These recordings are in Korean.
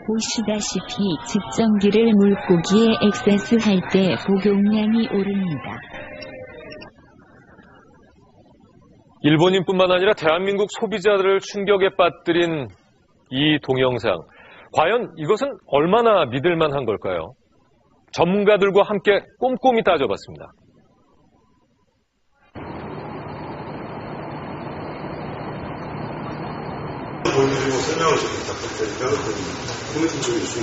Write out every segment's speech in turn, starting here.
보시다시피 측정기를 물고기에 액세스할 때 복용량이 오릅니다. 일본인뿐만 아니라 대한민국 소비자들을 충격에 빠뜨린 이 동영상. 과연 이것은 얼마나 믿을만한 걸까요? 전문가들과 함께 꼼꼼히 따져봤습니다.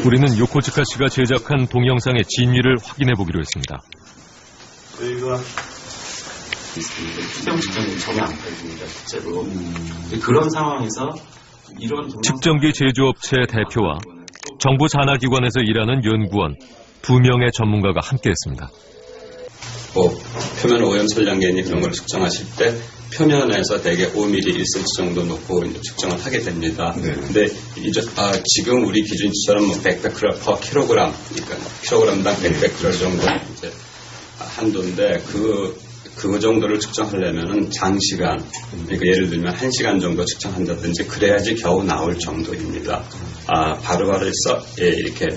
우리는 요코츠카 씨가 제작한 동영상의 진위를 확인해 보기로 했습니다. 저희가 휴대용 측정기 전혀 안 팔립니다, 실제로. 그런 상황에서 이런 측정기 제조업체 대표와 정부 산하기관에서 일하는 연구원 2명의 전문가가 함께했습니다. 표면 오염 선량계니 그런 걸 측정하실 때 표면에서 대개 5mm, 1cm 정도 놓고 측정을 하게 됩니다. 근데 지금 우리 기준치처럼 100베크럴 per 킬로그램, 그러니까 킬로그램당 100베크럴 정도 이제 한도인데 그 정도를 측정하려면은 장시간, 그러니까 예를 들면 1시간 정도 측정한다든지 그래야지 겨우 나올 정도입니다. 바로바로 해서 이렇게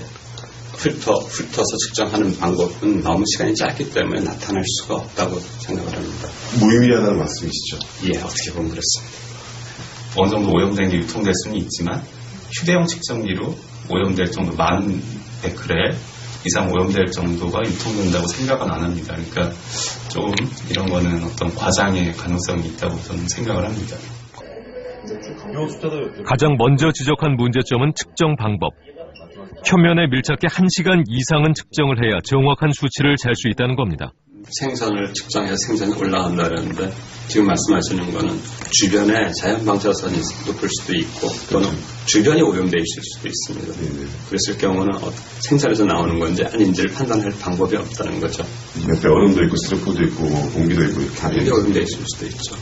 훑어서 측정하는 방법은 너무 시간이 짧기 때문에 나타날 수가 없다고 생각을 합니다. 무의미하다는 말씀이시죠? 예, 어떻게 보면 그렇습니다. 어느 정도 오염된 게 유통될 수는 있지만 휴대용 측정기로 오염될 정도 10,000베크렐 이상 오염될 정도가 유통된다고 생각은 안 합니다. 그러니까 조금 이런 거는 어떤 과장의 가능성이 있다고 저는 생각을 합니다. 가장 먼저 지적한 문제점은 측정 방법. 표면에 밀착해 1시간 이상은 측정을 해야 정확한 수치를 잴 수 있다는 겁니다. 생선을 측정해서 생선이 올라간다는데 지금 말씀하시는 거는 주변에 자연 방사선이 높을 수도 있고 또는 주변이 오염되어 있을 수도 있습니다. 그랬을 경우는 생선에서 나오는 건지 아닌지를 판단할 방법이 없다는 거죠. 옆에 얼음도 있고 스티로폼도 있고 공기도 있고 이렇게 당연히 오염되어 있을 수도 있죠.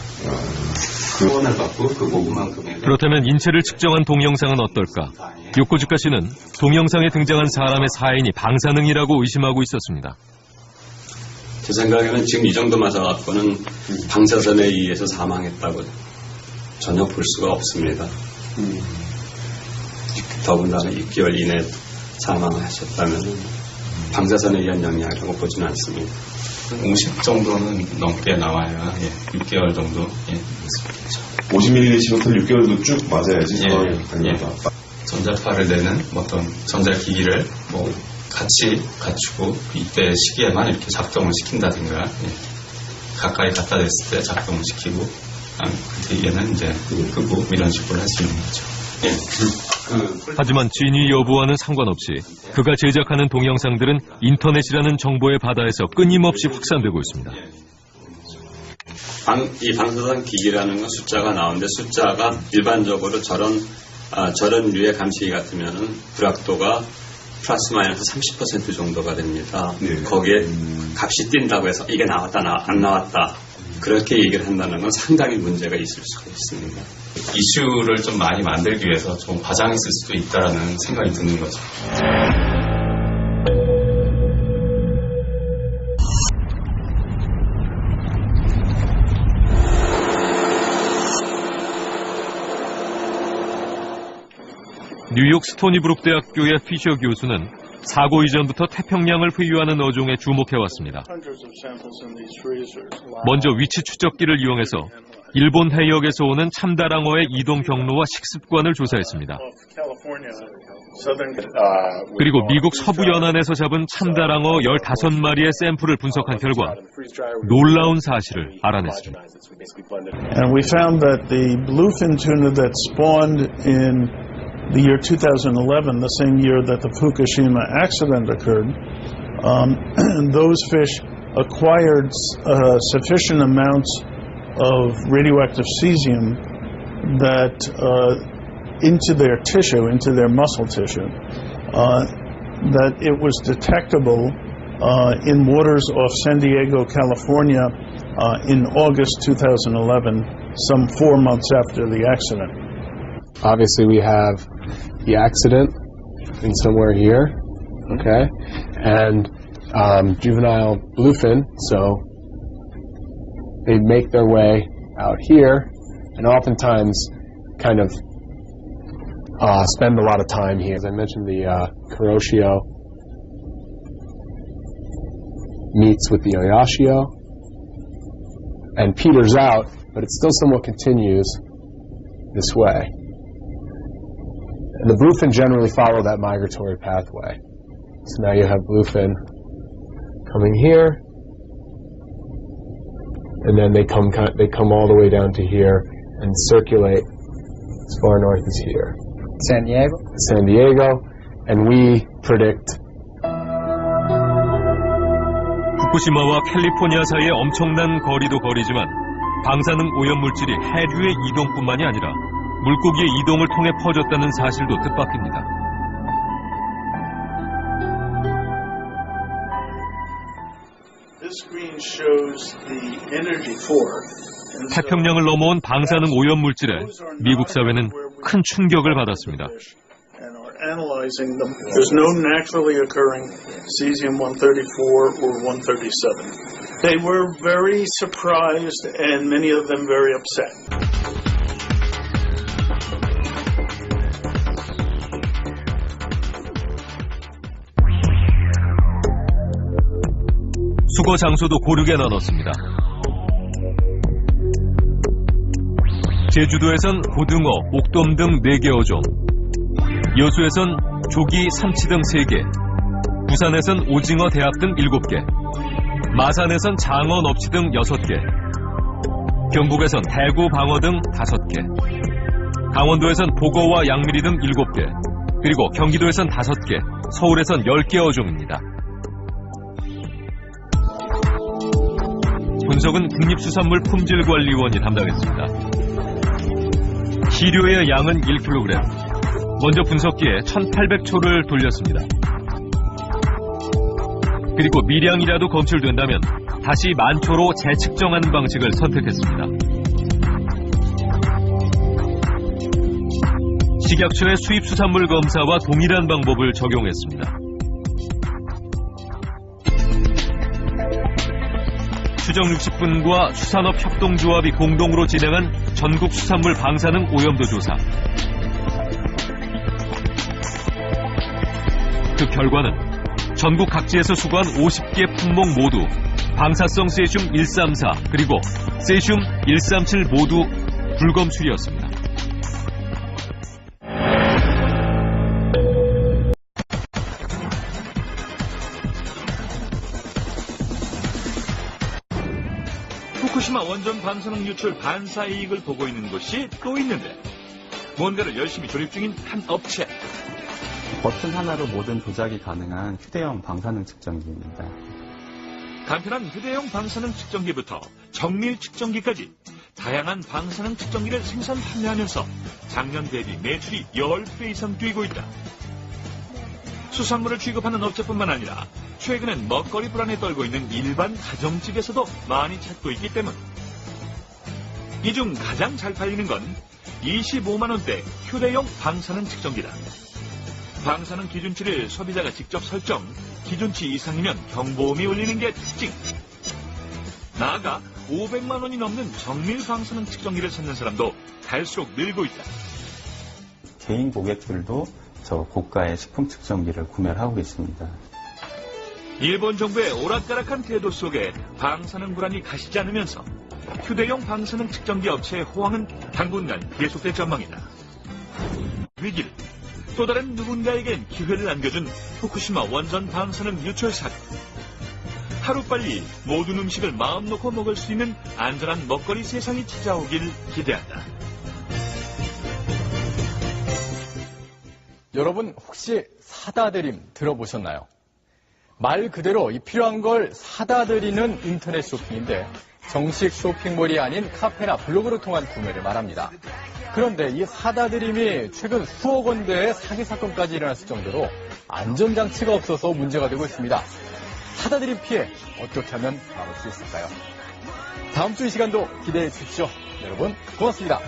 후원을 받고 그 모금만큼의 그렇다면 인체를 측정한 동영상은 어떨까? 요코츠카 씨는 동영상에 등장한 사람의 사인이 방사능이라고 의심하고 있었습니다. 제 생각에는 지금 이 정도 맞아갖고는 방사선에 의해서 사망했다고 전혀 볼 수가 없습니다. 더군다나 6개월 이내에 사망을 하셨다면 방사선에 의한 영향이라고 보지는 않습니다. 50 정도는 넘게 나와야 6개월 정도 있습니다. 50ml씩부터 6개월도 쭉 맞아야지 전자파를 내는 어떤 전자기기를 같이 갖추고 이때 시기에만 이렇게 작동을 시킨다든가 가까이 갖다 댔을 때 작동을 시키고 그때 얘는 이제 끄고 이런 식으로 할 수 있는 거죠. 하지만 진위 여부와는 상관없이 그가 제작하는 동영상들은 인터넷이라는 정보의 바다에서 끊임없이 확산되고 있습니다. 이 방사선 기기라는 건 숫자가 나오는데 숫자가 일반적으로 저런 류의 감시기 같으면은 불확도가 플러스 마이너스 30% 정도가 됩니다. 거기에 값이 뛴다고 해서 이게 나왔다 안 나왔다 그렇게 얘기를 한다는 건 상당히 문제가 있을 수가 있습니다. 이슈를 좀 많이 만들기 위해서 좀 과장했을 수도 있다라는 생각이 드는 거죠. 뉴욕 스토니브룩 대학교의 피셔 교수는 사고 이전부터 태평양을 회유하는 어종에 주목해왔습니다. 먼저 위치 추적기를 이용해서 일본 해역에서 오는 참다랑어의 이동 경로와 식습관을 조사했습니다. 그리고 미국 서부 연안에서 잡은 참다랑어 15마리의 샘플을 분석한 결과 놀라운 사실을 알아냈습니다. And we found that the bluefin tuna that spawned in the year 2011, the same year that the Fukushima accident occurred, those fish acquired sufficient amounts of radioactive cesium that into their tissue, into their muscle tissue, that it was detectable in waters off San Diego, California in August 2011, some 4 months after the accident. Obviously we have the accident in somewhere here, okay, and juvenile bluefin, so they make their way out here and oftentimes kind of spend a lot of time here. As I mentioned, the Kuroshio meets with the Oyashio and peters out, but it still somewhat continues this way. And the bluefin generally follow that migratory pathway. So now you have bluefin coming here, and then they come all the way down to here and circulate as far north as here. San Diego, and we predict. 후쿠시마와 캘리포니아 사이의 엄청난 거리도 거리지만 방사능 오염물질이 해류의 이동뿐만이 아니라 물고기의 이동을 통해 퍼졌다는 사실도 뜻밖입니다. This screen shows the energy for. 태평양을 넘어온 방사능 오염물질에 미국 사회는 큰 충격을 받았습니다. And are analyzing them. There's no naturally occurring cesium-134 or 137. They were very surprised and many of them very upset. 수거 장소도 고르게 나눴습니다. 제주도에선 고등어, 옥돔 등 4개 어종, 여수에선 조기, 삼치 등 3개, 부산에선 오징어, 대합 등 7개, 마산에선 장어, 넙치 등 6개, 경북에선 대구, 방어 등 5개, 강원도에선 보거와 양미리 등 7개, 그리고 경기도에선 5개, 서울에선 10개 어종입니다. 분석은 국립수산물품질관리원이 담당했습니다. 시료의 양은 1kg. 먼저 분석기에 1800초를 돌렸습니다. 그리고 미량이라도 검출된다면 다시 10,000초로 재측정하는 방식을 선택했습니다. 식약처의 수입수산물 검사와 동일한 방법을 적용했습니다. 추정 60분과 수산업협동조합이 공동으로 진행한 전국 수산물 방사능 오염도 조사. 그 결과는 전국 각지에서 수거한 50개 품목 모두 방사성 세슘 134 그리고 세슘 137 모두 불검출이었습니다. 후쿠시마 원전 방사능 유출 반사 이익을 보고 있는 곳이 또 있는데 뭔가를 열심히 조립 중인 한 업체. 버튼 하나로 모든 조작이 가능한 휴대용 방사능 측정기입니다. 간편한 휴대용 방사능 측정기부터 정밀 측정기까지 다양한 방사능 측정기를 생산 판매하면서 작년 대비 매출이 10배 이상 뛰고 있다. 수산물을 취급하는 업체뿐만 아니라 최근엔 먹거리 불안에 떨고 있는 일반 가정집에서도 많이 찾고 있기 때문. 이 중 가장 잘 팔리는 건 25만 원대 휴대용 방사능 측정기다. 방사능 기준치를 소비자가 직접 설정, 기준치 이상이면 경보음이 울리는 게 특징. 나아가 500만 원이 넘는 정밀 방사능 측정기를 찾는 사람도 갈수록 늘고 있다. 개인 고객들도 저 고가의 식품 측정기를 구매를 하고 있습니다. 일본 정부의 오락가락한 태도 속에 방사능 불안이 가시지 않으면서 휴대용 방사능 측정기 업체의 호황은 당분간 계속될 전망이다. 위기를 또 다른 누군가에겐 기회를 안겨준 후쿠시마 원전 방사능 유출 사건. 하루빨리 모든 음식을 마음 놓고 먹을 수 있는 안전한 먹거리 세상이 찾아오길 기대한다. 여러분 혹시 사다드림 들어보셨나요? 말 그대로 이 필요한 걸 사다 드리는 인터넷 쇼핑인데 정식 쇼핑몰이 아닌 카페나 블로그를 통한 구매를 말합니다. 그런데 이 사다 드림이 최근 수억 원대의 사기 사건까지 일어났을 정도로 안전장치가 없어서 문제가 되고 있습니다. 사다 드림 피해 어떻게 하면 막을 수 있을까요? 다음 주 이 시간도 기대해 주십시오. 여러분 고맙습니다.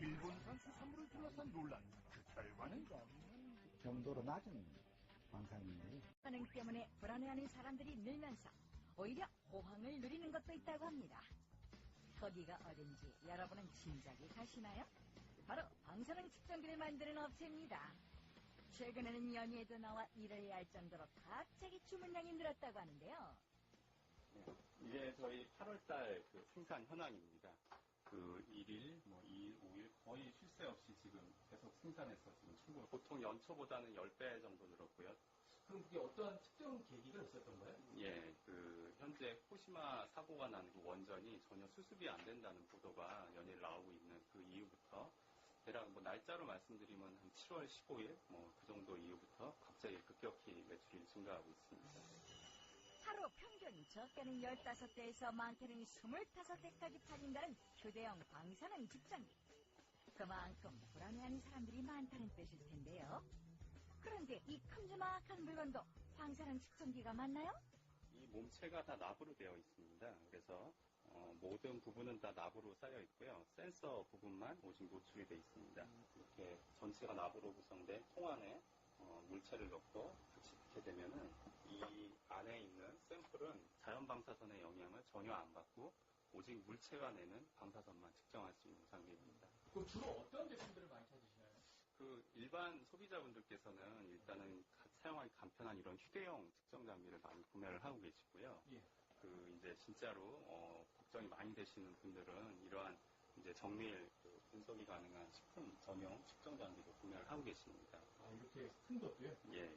일본산 수산물을 둘러싼 논란, 그 결과 정도로 낮은 방사능이에요. 반응 때문에 불안해하는 사람들이 늘면서 오히려 호황을 누리는 것도 있다고 합니다. 거기가 어딘지 여러분은 짐작이 가시나요? 바로 방사능 측정기를 만드는 업체입니다. 최근에는 연휴에도 나와 일을 해야 할 정도로 갑자기 주문량이 늘었다고 하는데요. 이게 저희 8월달 그 생산 현황입니다. 그 1일, 2일, 5일 거의 쉴 새 없이 지금 계속 생산해서 지금 충분. 보통 연초보다는 10배 정도 늘었고요. 그럼 그게 어떠한 특정 계기가 있었던 거예요? 예, 그 현재 후쿠시마 사고가 난 그 원전이 전혀 수습이 안 된다는 보도가 연일 나오고 있는 그 이후부터 대략 날짜로 말씀드리면 한 7월 15일 그 정도 이후부터 갑자기 급격히 매출이 증가하고 있습니다. 하루 평균 적게는 15대에서 많게는 25대까지 팔린다는 휴대용 방사능 측정기. 그만큼 불안해하는 사람들이 많다는 뜻일 텐데요. 그런데 이 큼지막한 물건도 방사능 측정기가 맞나요? 이 몸체가 다 납으로 되어 있습니다. 그래서 모든 부분은 다 납으로 쌓여 있고요. 센서 부분만 오직 노출이 되어 있습니다. 이렇게 전체가 납으로 구성된 통 안에 물체를 넣고 붙이게 되면은 이 안에 있는 샘플은 자연 방사선의 영향을 전혀 안 받고 오직 물체가 내는 방사선만 측정할 수 있는 장비입니다. 그럼 주로 어떤 제품들을 많이 찾으시나요? 그 일반 소비자분들께서는 일단은 사용하기 간편한 이런 휴대용 측정 장비를 많이 구매를 하고 계시고요. 예. 그 이제 진짜로 걱정이 많이 되시는 분들은 이러한 이제 정밀 분석이 가능한 식품 전용 측정 장비도 구매를 하고 계십니다. 아, 이렇게 큰 것도요? 예.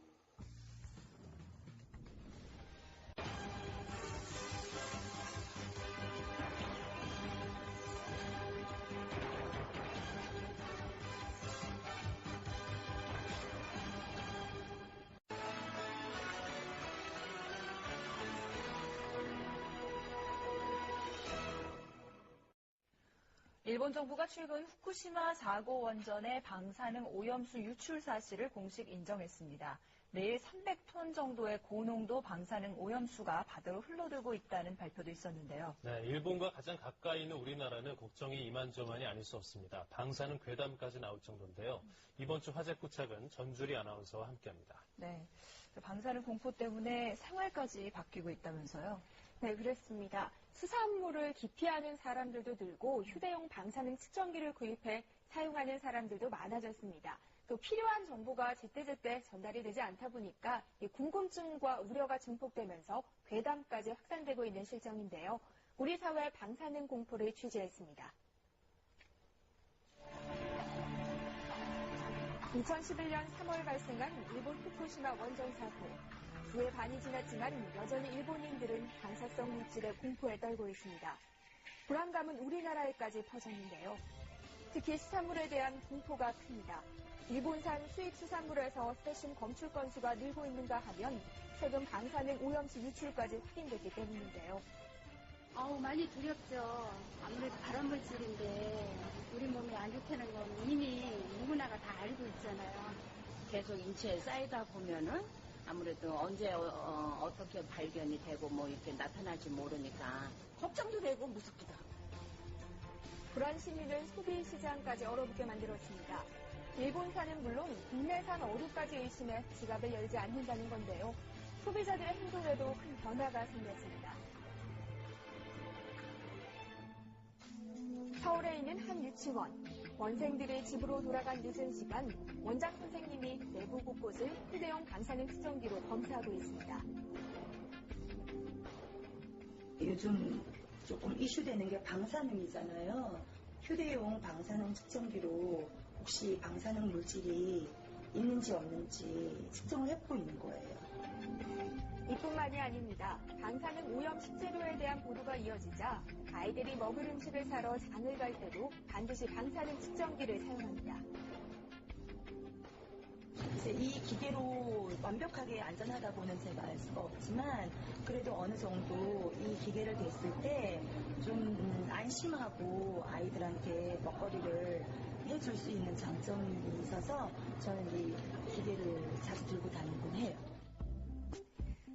일본 정부가 최근 후쿠시마 사고 원전의 방사능 오염수 유출 사실을 공식 인정했습니다. 매일 300톤 정도의 고농도 방사능 오염수가 바다로 흘러들고 있다는 발표도 있었는데요. 네, 일본과 가장 가까이 있는 우리나라는 걱정이 이만저만이 아닐 수 없습니다. 방사능 괴담까지 나올 정도인데요. 이번 주 화제 포착은 전주리 아나운서와 함께합니다. 네, 방사능 공포 때문에 생활까지 바뀌고 있다면서요? 네, 그렇습니다. 수산물을 기피하는 사람들도 늘고 휴대용 방사능 측정기를 구입해 사용하는 사람들도 많아졌습니다. 또 필요한 정보가 제때제때 전달이 되지 않다 보니까 궁금증과 우려가 증폭되면서 괴담까지 확산되고 있는 실정인데요. 우리 사회 방사능 공포를 취재했습니다. 2011년 3월 발생한 일본 후쿠시마 원전 사고. 두해 반이 지났지만 여전히 일본인들은 방사성 물질의 공포에 떨고 있습니다. 불안감은 우리나라에까지 퍼졌는데요. 특히 수산물에 대한 공포가 큽니다. 일본산 수입 수산물에서 세슘 검출 건수가 늘고 있는가 하면 최근 방사능 오염수 유출까지 확인됐기 때문인데요. 많이 두렵죠. 아무래도 발암물질인데 우리 몸에 안 좋다는 건 이미 누구나가 다 알고 있잖아요. 계속 인체에 쌓이다 보면은 아무래도 언제 어떻게 발견이 되고 이렇게 나타날지 모르니까 걱정도 되고 무섭기도 하고. 불안 심리는 소비 시장까지 얼어붙게 만들었습니다. 일본산은 물론 국내산 어류까지 의심해 지갑을 열지 않는다는 건데요. 소비자들의 행동에도 큰 변화가 생겼습니다. 서울에 있는 한 유치원. 원생들이 집으로 돌아간 늦은 시간, 원장 선생님이 내부 곳곳을 휴대용 방사능 측정기로 검사하고 있습니다. 요즘 조금 이슈되는 게 방사능이잖아요. 휴대용 방사능 측정기로 혹시 방사능 물질이 있는지 없는지 측정을 해보고 있는 거예요. 이뿐만이 아닙니다. 방사능 오염 식재료에 대한 보도가 이어지자 아이들이 먹을 음식을 사러 장을 갈 때도 반드시 방사능 측정기를 사용합니다. 이 기계로 완벽하게 안전하다고는 제가 알 수가 없지만 그래도 어느 정도 이 기계를 댔을 때 좀 안심하고 아이들한테 먹거리를 해줄 수 있는 장점이 있어서 저는 이 기계를 자주 들고 다니곤 해요.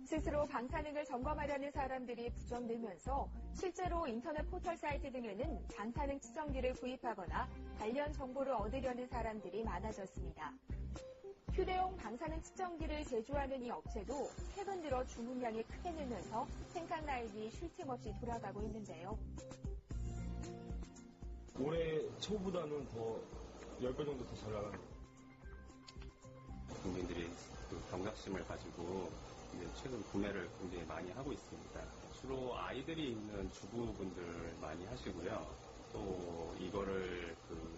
스스로 방사능을 점검하려는 사람들이 부쩍 늘면서 실제로 인터넷 포털 사이트 등에는 방사능 측정기를 구입하거나 관련 정보를 얻으려는 사람들이 많아졌습니다. 휴대용 방사능 측정기를 제조하는 이 업체도 최근 들어 주문량이 크게 늘면서 생산 라인이 쉴 틈 없이 돌아가고 있는데요. 올해 초보다는 더 10배 정도 더 잘 나가는 국민들이 그 경각심을 가지고 최근 구매를 굉장히 많이 하고 있습니다. 주로 아이들이 있는 주부분들 많이 하시고요. 또 이거를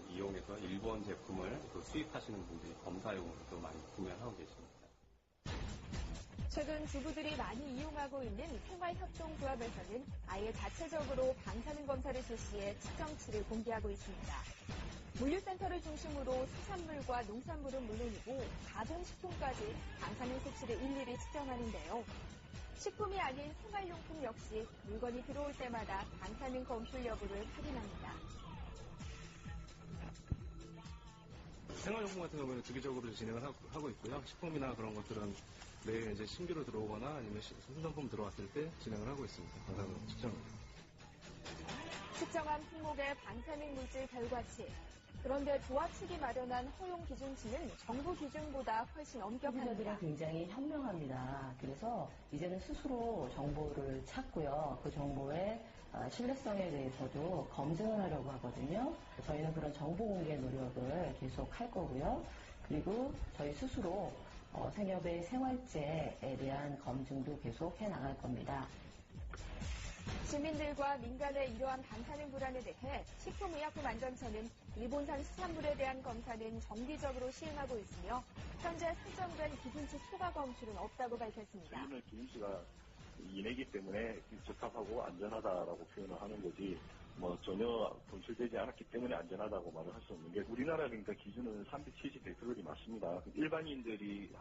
이용해서 일본 제품을 수입하시는 분들이 검사용으로도 많이 구매하고 계십니다. 최근 주부들이 많이 이용하고 있는 생활협동조합에서는 아예 자체적으로 방사능 검사를 실시해 측정치를 공개하고 있습니다. 물류센터를 중심으로 수산물과 농산물은 물론이고 가공식품까지 방사능 수치를 일일이 측정하는데요. 식품이 아닌 생활용품 역시 물건이 들어올 때마다 방사능 검출 여부를 확인합니다. 생활용품 같은 경우는 주기적으로 진행을 하고 있고요. 식품이나 그런 것들은 매일 이제 신규로 들어오거나 아니면 신상품 들어왔을 때 진행을 하고 있습니다. 방사능 측정을. 측정한 품목의 방사능 물질 결과치. 그런데 조합 측이 마련한 허용 기준치는 정부 기준보다 훨씬 엄격합니다. 소비자들은 굉장히 현명합니다. 그래서 이제는 스스로 정보를 찾고요. 그 정보의 신뢰성에 대해서도 검증을 하려고 하거든요. 저희는 그런 정보 공개 노력을 계속 할 거고요. 그리고 저희 스스로 생협의 생활제에 대한 검증도 계속 해나갈 겁니다. 시민들과 민간의 이러한 방사능 불안에 대해 식품의약품안전처는 일본산 수산물에 대한 검사는 정기적으로 시행하고 있으며 현재 설정된 기준치 초과 검출은 없다고 밝혔습니다. 저희는 기준치가 이내기 때문에 적합하고 안전하다라고 표현을 하는 거지 전혀 검출되지 않았기 때문에 안전하다고 말을 할 수 없는 게 우리나라는 기준은 370베크럴이 맞습니다. 일반인들이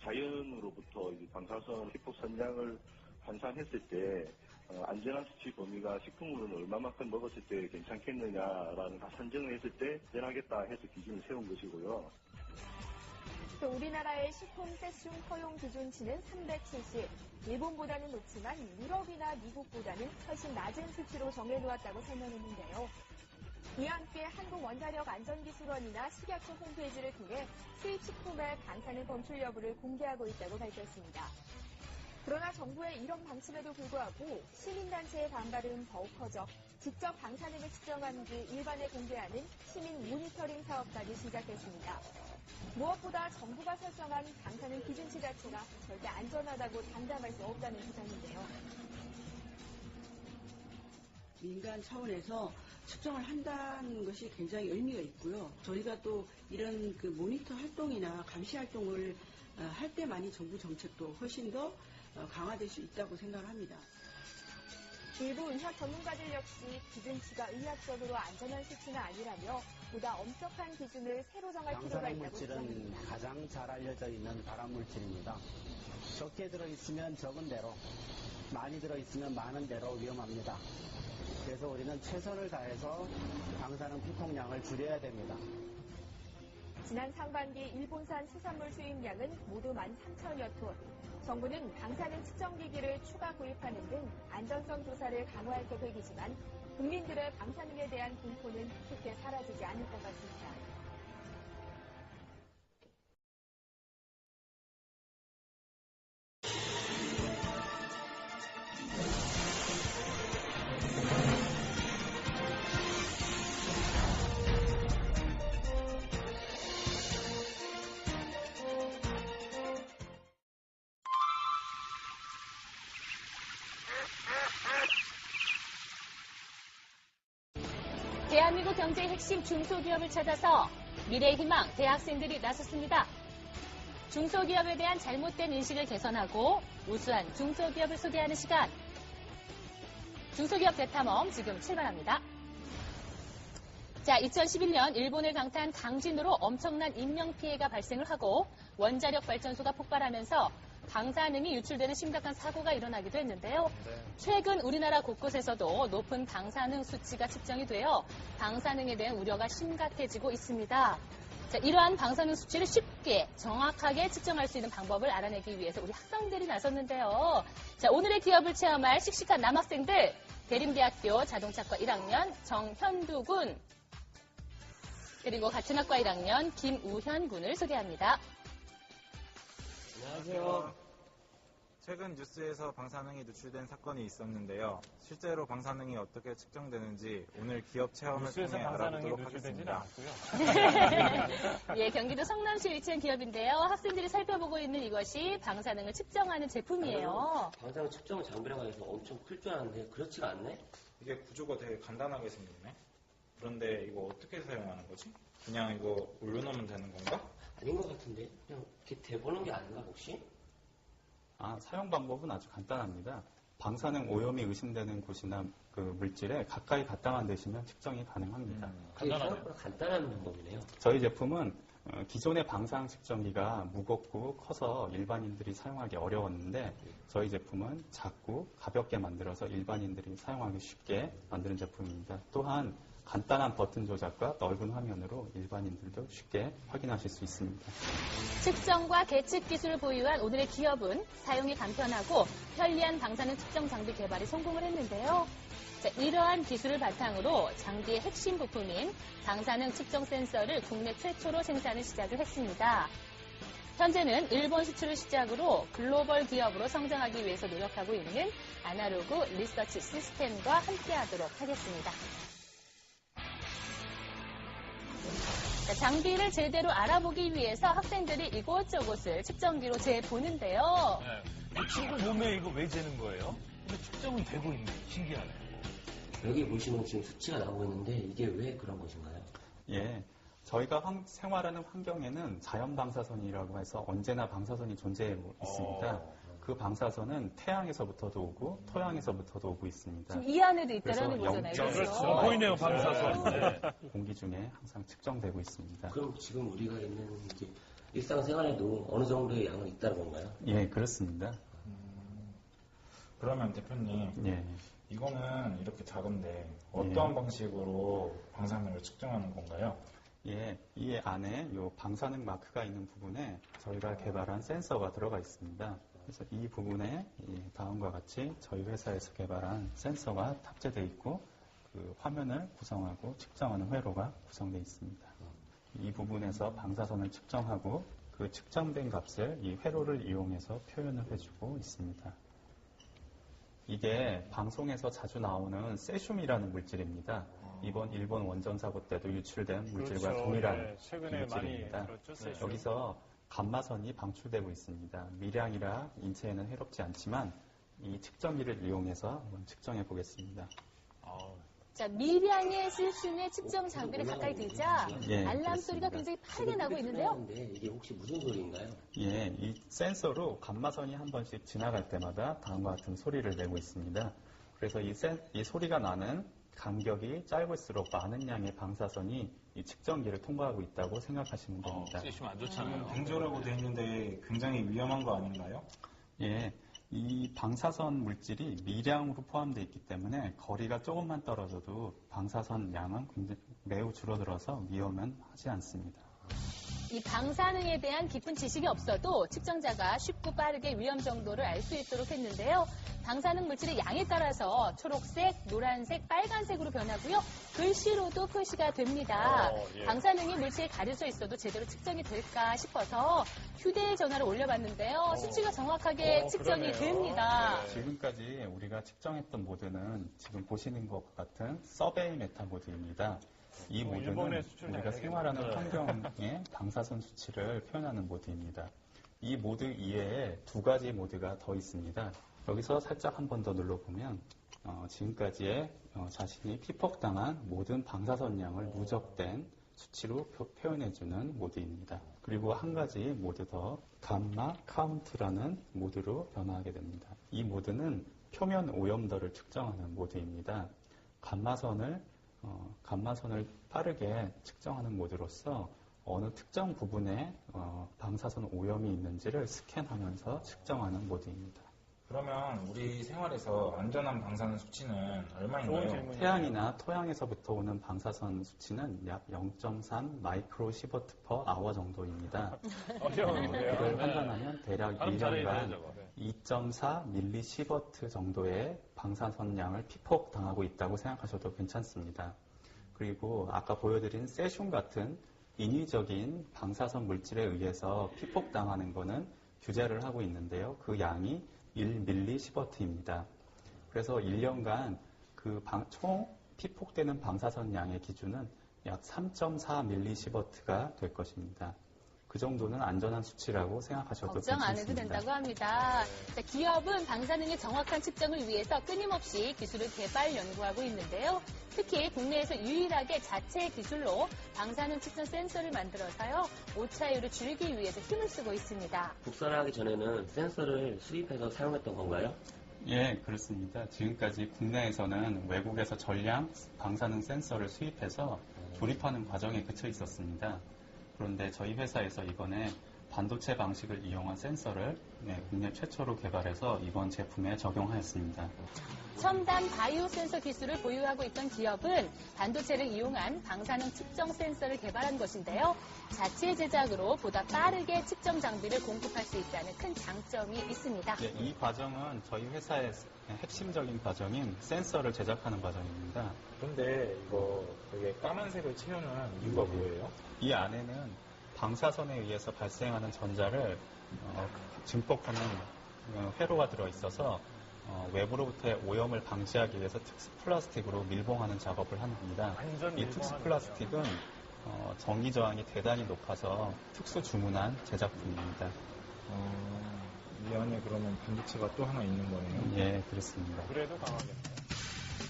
자연으로부터 방사성 피폭 선량을 환산했을 때 안전한 수치 범위가 식품으로는 얼마만큼 먹었을 때 괜찮겠느냐라는 선정을 했을 때 안전하겠다 해서 기준을 세운 것이고요. 또 우리나라의 식품 세슘 허용 기준치는 370, 일본보다는 높지만 유럽이나 미국보다는 훨씬 낮은 수치로 정해놓았다고 설명했는데요. 이와 함께 한국원자력안전기술원이나 식약처 홈페이지를 통해 수입 식품의 방사능 검출 여부를 공개하고 있다고 밝혔습니다. 그러나 정부의 이런 방침에도 불구하고 시민단체의 반발은 더욱 커져 직접 방사능을 측정한 뒤 일반에 공개하는 시민 모니터링 사업까지 시작했습니다. 무엇보다 정부가 설정한 방사능 기준치 자체가 절대 안전하다고 장담할 수 없다는 주장인데요. 민간 차원에서 측정을 한다는 것이 굉장히 의미가 있고요. 저희가 또 이런 모니터 활동이나 감시 활동을 할 때만이 정부 정책도 훨씬 더 강화될 수 있다고 생각을 합니다. 일부 의학 전문가들 역시 기준치가 의학적으로 안전한 수치는 아니라며 보다 엄격한 기준을 새로 정할 필요가 있다고 주장합니다. 방사능 물질은 가장 잘 알려져 있는 발암물질입니다. 적게 들어있으면 적은 대로, 많이 들어있으면 많은 대로 위험합니다. 그래서 우리는 최선을 다해서 방사능 피폭량을 줄여야 됩니다. 지난 상반기 일본산 수산물 수입량은 모두 13,000여 톤. 정부는 방사능 측정기기를 추가 구입하는 등 안전성 조사를 강화할 계획이지만 국민들의 방사능에 대한 공포는 쉽게 사라지지 않을 것 같습니다. 대한민국 경제의 핵심 중소기업을 찾아서 미래의 희망 대학생들이 나섰습니다. 중소기업에 대한 잘못된 인식을 개선하고 우수한 중소기업을 소개하는 시간. 중소기업 대탐험 지금 출발합니다. 자, 2011년 일본을 강타한 강진으로 엄청난 인명피해가 발생을 하고 원자력 발전소가 폭발하면서 방사능이 유출되는 심각한 사고가 일어나기도 했는데요. 최근 우리나라 곳곳에서도 높은 방사능 수치가 측정이 되어 방사능에 대한 우려가 심각해지고 있습니다. 자, 이러한 방사능 수치를 쉽게 정확하게 측정할 수 있는 방법을 알아내기 위해서 우리 학생들이 나섰는데요. 자, 오늘의 기업을 체험할 씩씩한 남학생들, 대림대학교 자동차과 1학년 정현두 군. 그리고 같은 학과 1학년 김우현 군을 소개합니다. 안녕하세요. 최근 뉴스에서 방사능이 누출된 사건이 있었는데요. 실제로 방사능이 어떻게 측정되는지 오늘 기업 체험을 통해 알아보도록 하겠습니다. 예, 경기도 성남시에 위치한 기업인데요. 학생들이 살펴보고 있는 이것이 방사능을 측정하는 제품이에요. 방사능 측정 장비라고 해서 엄청 클 줄 알았는데 그렇지가 않네? 이게 구조가 되게 간단하게 생겼네. 그런데 이거 어떻게 사용하는 거지? 그냥 이거 올려놓으면 되는 건가? 아닌 것 같은데? 그냥 이렇게 대보는 게 아닌가 혹시? 사용 방법은 아주 간단합니다. 방사능 오염이 의심되는 곳이나 그 물질에 가까이 갖다만 대시면 측정이 가능합니다. 생각보다 간단한 방법이네요. 저희 제품은 기존의 방사능 측정기가 무겁고 커서 일반인들이 사용하기 어려웠는데 저희 제품은 작고 가볍게 만들어서 일반인들이 사용하기 쉽게 만드는 제품입니다. 또한 간단한 버튼 조작과 넓은 화면으로 일반인들도 쉽게 확인하실 수 있습니다. 측정과 계측 기술을 보유한 오늘의 기업은 사용이 간편하고 편리한 방사능 측정 장비 개발에 성공을 했는데요. 자, 이러한 기술을 바탕으로 장비의 핵심 부품인 방사능 측정 센서를 국내 최초로 생산을 시작을 했습니다. 현재는 일본 수출을 시작으로 글로벌 기업으로 성장하기 위해서 노력하고 있는 아나로그 리서치 시스템과 함께하도록 하겠습니다. 자, 장비를 제대로 알아보기 위해서 학생들이 이곳저곳을 측정기로 재보는데요. 네. 이 친구 몸에 이거 왜 재는 거예요? 근데 측정은 되고 있네. 신기하네. 여기 보시면 지금 수치가 나오고 있는데 이게 왜 그런 것인가요? 예, 저희가 생활하는 환경에는 자연 방사선이라고 해서 언제나 방사선이 존재하고 있습니다. 그 방사선은 태양에서부터도 오고 토양에서부터도 오고 있습니다. 지금 이 안에도 있다라는 거잖아요. 그렇죠. 보이네요, 방사선. 네. 공기 중에 항상 측정되고 있습니다. 그럼 지금 우리가 있는 이제 일상생활에도 어느 정도의 양은 있다는 건가요? 예, 그렇습니다. 그러면 대표님, 예. 이거는 이렇게 작은데 어떠한 방식으로 방사능을 측정하는 건가요? 예, 이 안에 요 방사능 마크가 있는 부분에 저희가 개발한 센서가 들어가 있습니다. 그래서 이 부분에 다음과 같이 저희 회사에서 개발한 센서가 탑재되어 있고 그 화면을 구성하고 측정하는 회로가 구성되어 있습니다. 이 부분에서 방사선을 측정하고 그 측정된 값을 이 회로를 이용해서 표현을 해주고 있습니다. 이게 방송에서 자주 나오는 세슘이라는 물질입니다. 이번 일본 원전 사고 때도 유출된 물질과 그렇죠. 동일한 네, 최근에 물질입니다. 많이 들었죠, 세슘. 여기서 감마선이 방출되고 있습니다. 미량이라 인체에는 해롭지 않지만 이 측정기를 이용해서 한번 측정해 보겠습니다. 자, 미량의 세슘의 측정 장비를 가까이 들자 예, 알람 소리가 굉장히 빠르게 나고 있는데요. 이게 혹시 무슨 소리인가요? 예, 이 센서로 감마선이 한 번씩 지나갈 때마다 다음과 같은 소리를 내고 있습니다. 그래서 이 소리가 나는 간격이 짧을수록 많은 양의 방사선이 이 측정기를 통과하고 있다고 생각하시면 됩니다. 세슘 안 좋잖아요. 뱅조라고 되어 있는데 굉장히 위험한 거 아닌가요? 예, 이 방사선 물질이 미량으로 포함되어 있기 때문에 거리가 조금만 떨어져도 방사선 양은 굉장히 매우 줄어들어서 위험은 하지 않습니다. 이 방사능에 대한 깊은 지식이 없어도 측정자가 쉽고 빠르게 위험 정도를 알 수 있도록 했는데요. 방사능 물질의 양에 따라서 초록색, 노란색, 빨간색으로 변하고요. 글씨로도 표시가 됩니다. 예. 방사능이 물질에 가려져 있어도 제대로 측정이 될까 싶어서 휴대전화를 올려봤는데요. 수치가 정확하게 측정이 그러네요. 됩니다. 지금까지 우리가 측정했던 모드는 지금 보시는 것 같은 서베이 메타 모드입니다. 이 모드는 일본에 수출해야 우리가 생활하는 되겠네. 환경의 방사선 수치를 표현하는 모드입니다. 이 모드 이외에 두 가지 모드가 더 있습니다. 여기서 살짝 한 번 더 눌러보면 지금까지의 자신이 피폭당한 모든 방사선 양을 누적된 수치로 표현해주는 모드입니다. 그리고 한 가지 모드 더 감마 카운트라는 모드로 변화하게 됩니다. 이 모드는 표면 오염도를 측정하는 모드입니다. 감마선을 빠르게 측정하는 모드로서 어느 특정 부분에 방사선 오염이 있는지를 스캔하면서 측정하는 모드입니다. 그러면 우리 생활에서 안전한 방사능 수치는 얼마인가요? 태양이나 토양에서부터 오는 방사선 수치는 약 0.3 마이크로 시버트 퍼 아워 정도입니다. 어려운데요. 이걸 네. 환산하면 대략 발음 잘해야 1년간 돼요, 저거. 네. 2.4 밀리 시버트 정도의 방사선 양을 피폭당하고 있다고 생각하셔도 괜찮습니다. 그리고 아까 보여드린 세슘 같은 인위적인 방사선 물질에 의해서 피폭당하는 거는 규제를 하고 있는데요. 그 양이 1mSib입니다. 그래서 1년간 그 총 피폭되는 방사선 양의 기준은 약 3.4mSib가 될 것입니다. 그 정도는 안전한 수치라고 생각하셔도 걱정 안 해도 괜찮습니다. 된다고 합니다. 자, 기업은 방사능의 정확한 측정을 위해서 끊임없이 기술을 개발 연구하고 있는데요. 특히 국내에서 유일하게 자체 기술로 방사능 측정 센서를 만들어서요. 오차율을 줄이기 위해서 힘을 쓰고 있습니다. 국산화하기 전에는 센서를 수입해서 사용했던 건가요? 예, 그렇습니다. 지금까지 국내에서는 외국에서 전량 방사능 센서를 수입해서 조립하는 과정에 그쳐 있었습니다. 그런데 저희 회사에서 이번에 반도체 방식을 이용한 센서를 국내 최초로 개발해서 이번 제품에 적용하였습니다. 첨단 바이오 센서 기술을 보유하고 있던 기업은 반도체를 이용한 방사능 측정 센서를 개발한 것인데요. 자체 제작으로 보다 빠르게 측정 장비를 공급할 수 있다는 큰 장점이 있습니다. 예, 이 과정은 저희 회사의 핵심적인 과정인 센서를 제작하는 과정입니다. 근데 이거 되게 까만색을 채우는 이유가 뭐예요? 이 안에는 방사선에 의해서 발생하는 전자를 증폭하는 회로가 들어있어서 외부로부터의 오염을 방지하기 위해서 특수 플라스틱으로 밀봉하는 작업을 합니다. 이 특수 플라스틱은 전기 저항이 대단히 높아서 특수 주문한 제작품입니다. 이 안에 그러면 반도체가 또 하나 있는 거네요? 예, 그렇습니다. 그래도 강하겠네요.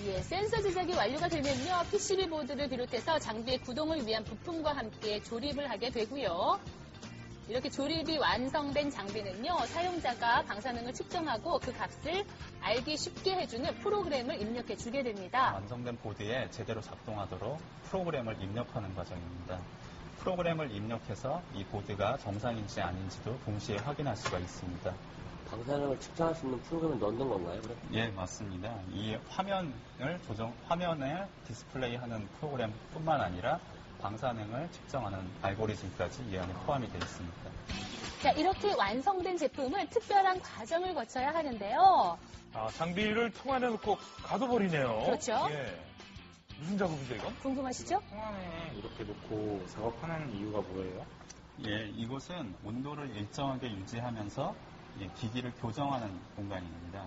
예, 센서 제작이 완료가 되면요, PCB 보드를 비롯해서 장비의 구동을 위한 부품과 함께 조립을 하게 되고요. 이렇게 조립이 완성된 장비는요, 사용자가 방사능을 측정하고 그 값을 알기 쉽게 해주는 프로그램을 입력해 주게 됩니다. 완성된 보드에 제대로 작동하도록 프로그램을 입력하는 과정입니다. 프로그램을 입력해서 이 보드가 정상인지 아닌지도 동시에 확인할 수가 있습니다. 방사능을 측정할 수 있는 프로그램을 넣는 건가요? 그럼? 예, 맞습니다. 이 화면에 디스플레이하는 프로그램뿐만 아니라 방사능을 측정하는 알고리즘까지 이 안에 포함이 되어 있습니다. 자, 이렇게 완성된 제품은 특별한 과정을 거쳐야 하는데요. 아, 장비를 통 안에 넣고 가둬버리네요. 그렇죠. 예. 무슨 작업이죠, 이건? 궁금하시죠? 통 안에 이렇게 놓고 작업하는 이유가 뭐예요? 예, 이곳은 온도를 일정하게 유지하면서 기기를 교정하는 공간입니다.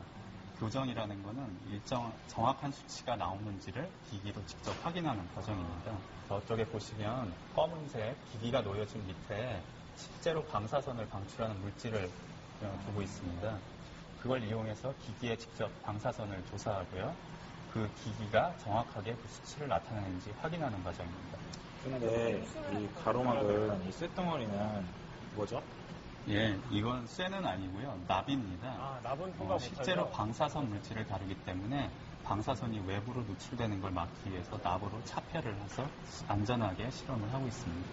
교정이라는 것은 정확한 수치가 나오는지를 기기로 직접 확인하는 과정입니다. 저쪽에 보시면 검은색 기기가 놓여진 밑에 실제로 방사선을 방출하는 물질을 두고 있습니다. 그걸 이용해서 기기에 직접 방사선을 조사하고요. 그 기기가 정확하게 그 수치를 나타내는지 확인하는 과정입니다. 근데 이 가로막은 이 쇳덩어리는 뭐죠? 예, 이건 쇠는 아니고요. 납입니다. 아, 납은 통과 실제로 못하죠? 방사선 물질을 다루기 때문에 방사선이 외부로 노출되는 걸 막기 위해서 납으로 차폐를 해서 안전하게 실험을 하고 있습니다.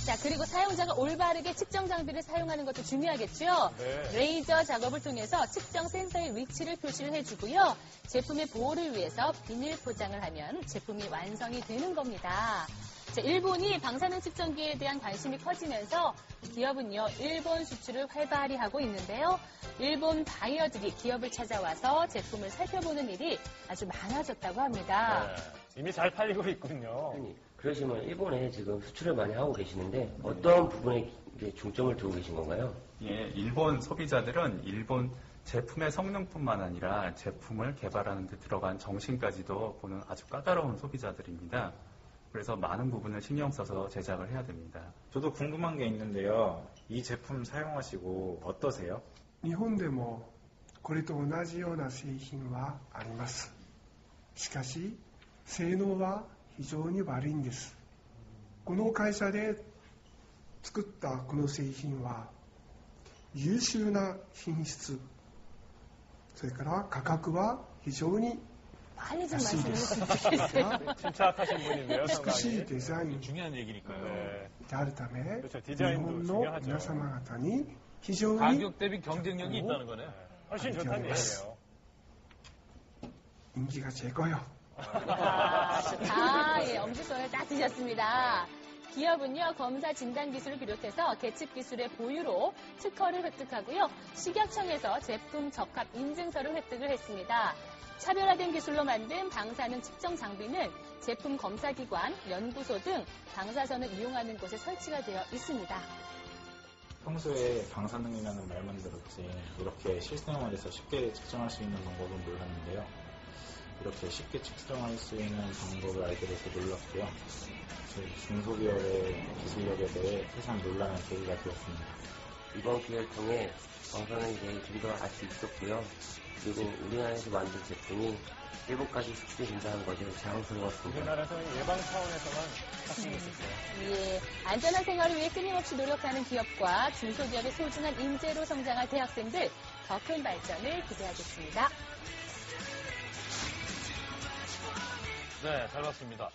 자, 그리고 사용자가 올바르게 측정 장비를 사용하는 것도 중요하겠죠? 네. 레이저 작업을 통해서 측정 센서의 위치를 표시를 해주고요. 제품의 보호를 위해서 비닐 포장을 하면 제품이 완성이 되는 겁니다. 자, 일본이 방사능 측정기에 대한 관심이 커지면서 기업은요, 일본 수출을 활발히 하고 있는데요. 일본 바이어들이 기업을 찾아와서 제품을 살펴보는 일이 아주 많아졌다고 합니다. 네. 이미 잘 팔리고 있군요. 그러시면 일본에 지금 수출을 많이 하고 계시는데 어떤 부분에 이제 중점을 두고 계신 건가요? 예, 일본 소비자들은 일본 제품의 성능뿐만 아니라 제품을 개발하는 데 들어간 정신까지도 보는 아주 까다로운 소비자들입니다. 그래서 많은 부분을 신경 써서 제작을 해야 됩니다. 저도 궁금한 게 있는데요. 이 제품 사용하시고 어떠세요? 日本でもこれと同じような製品はあります。しかし性能は非常に悪いんです。この会社で作ったこの製品は優秀な品質、それから価格は非常に 빨리 좀 安いで 말씀해 す。 주시겠어요? 침착하신 분인데요, 美しい 상당히. デザイン 중요한 얘기니까요. であるため、 그렇죠. 日 디자인도 本の 중요하죠. 皆様方に非常に 가격 대비 경쟁력이 있다는 거네요. 훨씬 좋다는 얘기예요. 인기가 최고요. 아, 좋다. 예, 엄지손을 딱 드셨습니다. 기업은요, 검사 진단 기술을 비롯해서 계측 기술의 보유로 특허를 획득하고요. 식약청에서 제품 적합 인증서를 획득을 했습니다. 차별화된 기술로 만든 방사능 측정 장비는 제품 검사기관, 연구소 등 방사선을 이용하는 곳에 설치가 되어 있습니다. 평소에 방사능이라는 말만 들었지 이렇게 실생활에서 쉽게 측정할 수 있는 방법은 몰랐는데요. 이렇게 쉽게 측정할 수 있는 방법을 알게 돼서 놀랐고요. 중소기업의 기술력에 대해 새삼 놀라는 계기가 되었습니다. 이번 기회를 통해 방사능에 대해 좀 더 알 수 있었고요. 그리고 우리나라에서 만든 제품이 일본까지 수출이 된다는 것이 자랑스러웠습니다. 우리나라에서는 예방 차원에서만 할 수 있었어요. 예, 안전한 생활을 위해 끊임없이 노력하는 기업과 중소기업의 소중한 인재로 성장할 대학생들, 더 큰 발전을 기대하겠습니다. 네, 잘 봤습니다.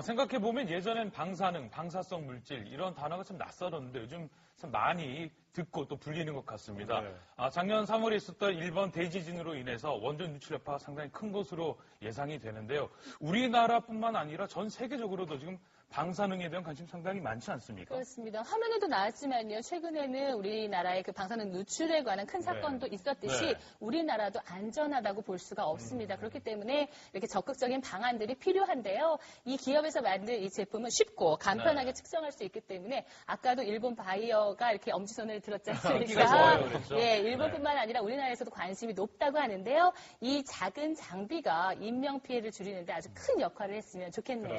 생각해보면 예전엔 방사능, 방사성 물질 이런 단어가 참 낯설었는데 요즘 참 많이 듣고 또 불리는 것 같습니다. 네. 작년 3월에 있었던 일본 대지진으로 인해서 원전 누출 여파가 상당히 큰 것으로 예상이 되는데요. 우리나라뿐만 아니라 전 세계적으로도 지금 방사능에 대한 관심 상당히 많지 않습니까? 그렇습니다. 화면에도 나왔지만요. 최근에는 우리나라의 그 방사능 누출에 관한 큰 사건도 있었듯이 우리나라도 안전하다고 볼 수가 없습니다. 그렇기 때문에 이렇게 적극적인 방안들이 필요한데요. 이 기업에서 만든 이 제품은 쉽고 간편하게 측정할 수 있기 때문에 아까도 일본 바이어가 이렇게 엄지손을 들었지 않습니까? 예, 일본뿐만 아니라 우리나라에서도 관심이 높다고 하는데요. 이 작은 장비가 인명 피해를 줄이는데 아주 큰 역할을 했으면 좋겠네요.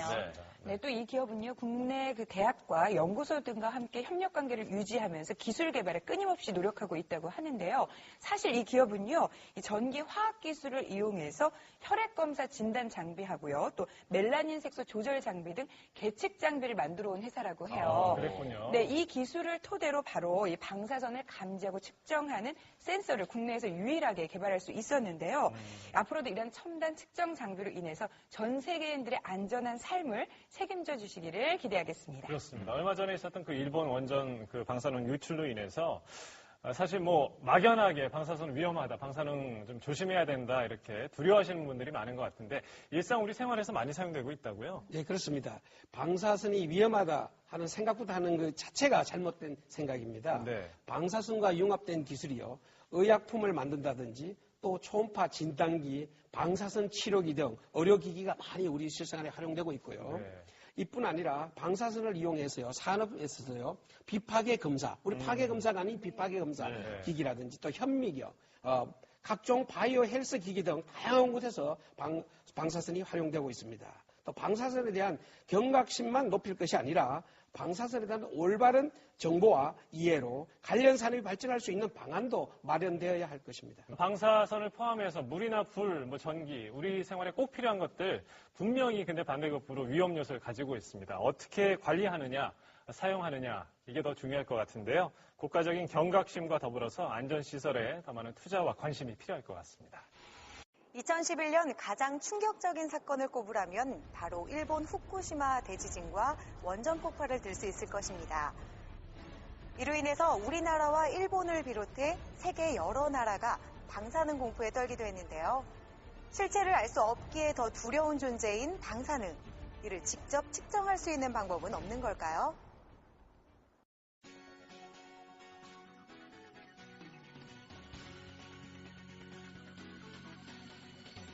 네, 또 이 기업은요, 국내 그 대학과 연구소 등과 함께 협력 관계를 유지하면서 기술 개발에 끊임없이 노력하고 있다고 하는데요. 사실 이 기업은요, 이 전기 화학 기술을 이용해서 혈액 검사 진단 장비하고요, 또 멜라닌 색소 조절 장비 등 계측 장비를 만들어 온 회사라고 해요. 그랬군요. 네, 이 기술을 토대로 바로 이 방사선을 감지하고 측정하는 센서를 국내에서 유일하게 개발할 수 있었는데요. 앞으로도 이런 첨단 측정 장비로 인해서 전 세계인들의 안전한 삶을 책임져 주시기를 기대하겠습니다. 그렇습니다. 얼마 전에 있었던 그 일본 원전 그 방사능 유출로 인해서 사실 뭐 막연하게 방사선 위험하다, 방사능 좀 조심해야 된다 이렇게 두려워하시는 분들이 많은 것 같은데 일상 우리 생활에서 많이 사용되고 있다고요? 네, 그렇습니다. 방사선이 위험하다 하는 생각부터 하는 그 자체가 잘못된 생각입니다. 네. 방사선과 융합된 기술이요. 의약품을 만든다든지 또 초음파 진단기, 방사선 치료기 등 의료기기가 많이 우리 실생활에 활용되고 있고요. 네. 이뿐 아니라 방사선을 이용해서요, 산업에서요, 비파괴 검사, 우리 파괴 검사가 아닌 비파괴 검사 기기라든지 또 현미경, 각종 바이오 헬스 기기 등 다양한 곳에서 방사선이 활용되고 있습니다. 또 방사선에 대한 경각심만 높일 것이 아니라 방사선에 대한 올바른 정보와 이해로 관련 산업이 발전할 수 있는 방안도 마련되어야 할 것입니다. 방사선을 포함해서 물이나 불, 뭐 전기, 우리 생활에 꼭 필요한 것들 분명히 근데 반대급부로 위험 요소를 가지고 있습니다. 어떻게 관리하느냐, 사용하느냐 이게 더 중요할 것 같은데요. 국가적인 경각심과 더불어서 안전시설에 더 많은 투자와 관심이 필요할 것 같습니다. 2011년 가장 충격적인 사건을 꼽으라면 바로 일본 후쿠시마 대지진과 원전 폭발을 들 수 있을 것입니다. 이로 인해서 우리나라와 일본을 비롯해 세계 여러 나라가 방사능 공포에 떨기도 했는데요. 실체를 알 수 없기에 더 두려운 존재인 방사능. 이를 직접 측정할 수 있는 방법은 없는 걸까요?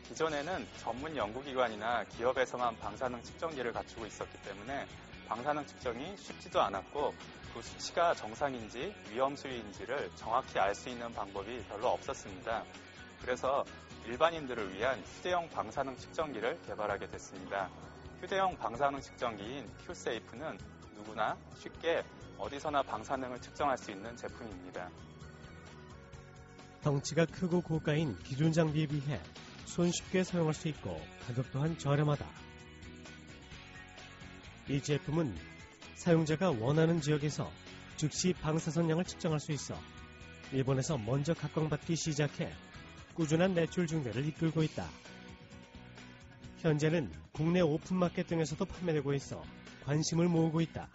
기존에는 전문 연구기관이나 기업에서만 방사능 측정기를 갖추고 있었기 때문에 방사능 측정이 쉽지도 않았고 그 수치가 정상인지 위험 수위인지를 정확히 알 수 있는 방법이 별로 없었습니다. 그래서 일반인들을 위한 휴대용 방사능 측정기를 개발하게 됐습니다. 휴대용 방사능 측정기인 큐세이프는 누구나 쉽게 어디서나 방사능을 측정할 수 있는 제품입니다. 덩치가 크고 고가인 기존 장비에 비해 손쉽게 사용할 수 있고 가격 또한 저렴하다. 이 제품은 사용자가 원하는 지역에서 즉시 방사선량을 측정할 수 있어 일본에서 먼저 각광받기 시작해 꾸준한 매출 증대를 이끌고 있다. 현재는 국내 오픈마켓 등에서도 판매되고 있어 관심을 모으고 있다.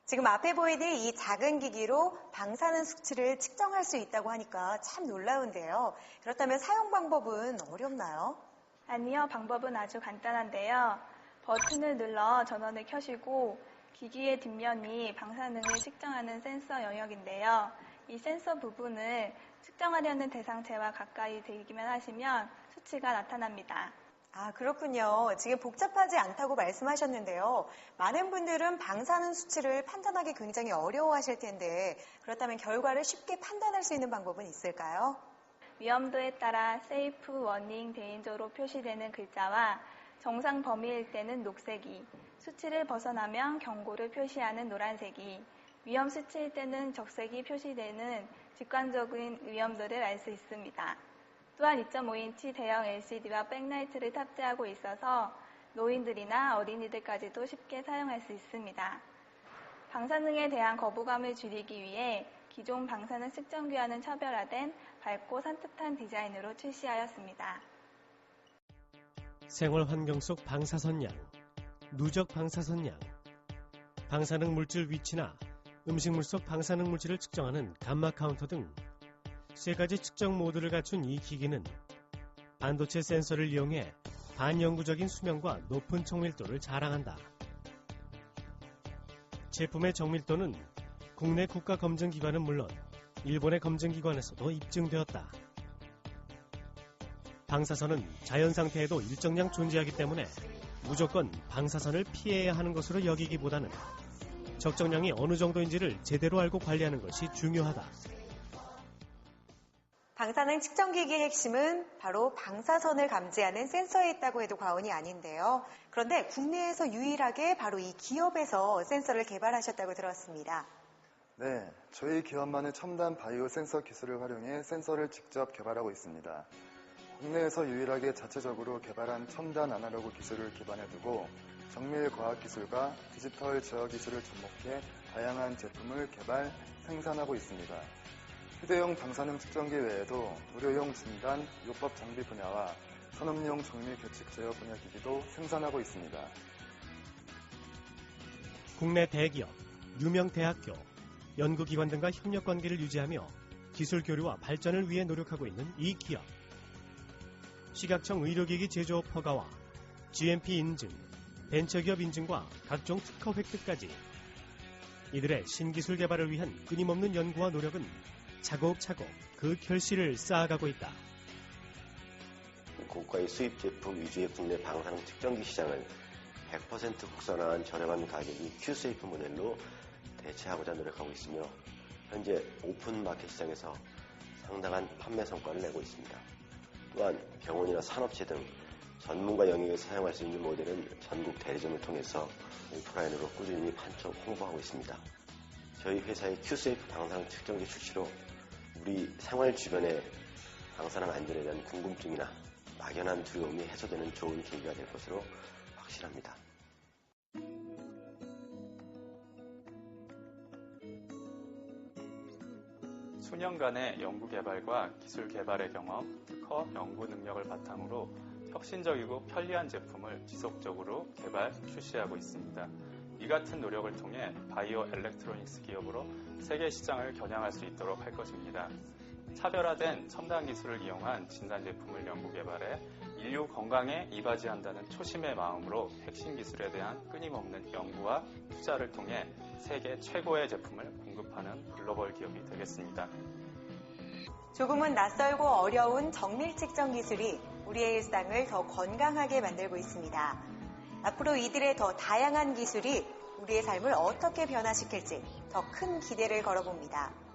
지금 앞에 보이는 이 작은 기기로 방사능 수치를 측정할 수 있다고 하니까 참 놀라운데요. 그렇다면 사용 방법은 어렵나요? 아니요, 방법은 아주 간단한데요. 버튼을 눌러 전원을 켜시고 기기의 뒷면이 방사능을 측정하는 센서 영역인데요. 이 센서 부분을 측정하려는 대상체와 가까이 대기만 하시면 수치가 나타납니다. 아, 그렇군요. 지금 복잡하지 않다고 말씀하셨는데요. 많은 분들은 방사능 수치를 판단하기 굉장히 어려워하실 텐데 그렇다면 결과를 쉽게 판단할 수 있는 방법은 있을까요? 위험도에 따라 세이프, 워닝, 데인저로 표시되는 글자와 정상 범위일 때는 녹색이, 수치를 벗어나면 경고를 표시하는 노란색이, 위험 수치일 때는 적색이 표시되는 직관적인 위험도를 알 수 있습니다. 또한 2.5인치 대형 LCD와 백라이트를 탑재하고 있어서 노인들이나 어린이들까지도 쉽게 사용할 수 있습니다. 방사능에 대한 거부감을 줄이기 위해 기존 방사능 측정기와는 차별화된 밝고 산뜻한 디자인으로 출시하였습니다. 생활 환경 속 방사선량, 누적 방사선량, 방사능 물질 위치나 음식물 속 방사능 물질을 측정하는 감마 카운터 등 세 가지 측정 모드를 갖춘 이 기기는 반도체 센서를 이용해 반영구적인 수명과 높은 정밀도를 자랑한다. 제품의 정밀도는 국내 국가검증기관은 물론 일본의 검증기관에서도 입증되었다. 방사선은 자연 상태에도 일정량 존재하기 때문에 무조건 방사선을 피해야 하는 것으로 여기기보다는 적정량이 어느 정도인지를 제대로 알고 관리하는 것이 중요하다. 방사능 측정기기의 핵심은 바로 방사선을 감지하는 센서에 있다고 해도 과언이 아닌데요. 그런데 국내에서 유일하게 바로 이 기업에서 센서를 개발하셨다고 들었습니다. 네, 저희 기업만의 첨단 바이오 센서 기술을 활용해 센서를 직접 개발하고 있습니다. 국내에서 유일하게 자체적으로 개발한 첨단 아날로그 기술을 기반에 두고 정밀 과학 기술과 디지털 제어 기술을 접목해 다양한 제품을 개발, 생산하고 있습니다. 휴대용 방사능 측정기 외에도 의료용 진단, 요법 장비 분야와 산업용 정밀 계측 제어 분야 기기도 생산하고 있습니다. 국내 대기업, 유명 대학교, 연구기관 등과 협력 관계를 유지하며 기술 교류와 발전을 위해 노력하고 있는 이 기업. 시각청 의료기기 제조업 허가와 GMP 인증, 벤처기업 인증과 각종 특허 획득까지 이들의 신기술 개발을 위한 끊임없는 연구와 노력은 차곡차곡 그 결실을 쌓아가고 있다. 고가의 수입 제품 위주의 국내 방사능 측정기 시장을 100% 국산화한 저렴한 가격의 Q세이프 모델로 대체하고자 노력하고 있으며 현재 오픈 마켓 시장에서 상당한 판매 성과를 내고 있습니다. 또한 병원이나 산업체 등 전문가 영역에서 사용할 수 있는 모델은 전국 대리점을 통해서 오프라인으로 꾸준히 판촉 홍보하고 있습니다. 저희 회사의 Q세이프 방사능 측정기 출시로 우리 생활 주변의 방사능 안전에 대한 궁금증이나 막연한 두려움이 해소되는 좋은 계기가 될 것으로 확실합니다. 수년간의 연구 개발과 기술 개발의 경험, 특허 연구 능력을 바탕으로 혁신적이고 편리한 제품을 지속적으로 개발, 출시하고 있습니다. 이 같은 노력을 통해 바이오 엘렉트로닉스 기업으로 세계 시장을 겨냥할 수 있도록 할 것입니다. 차별화된 첨단 기술을 이용한 진단 제품을 연구 개발해 인류 건강에 이바지한다는 초심의 마음으로 핵심 기술에 대한 끊임없는 연구와 투자를 통해 세계 최고의 제품을 공급하는 글로벌 기업이 되겠습니다. 조금은 낯설고 어려운 정밀 측정 기술이 우리의 일상을 더 건강하게 만들고 있습니다. 앞으로 이들의 더 다양한 기술이 우리의 삶을 어떻게 변화시킬지 더 큰 기대를 걸어봅니다.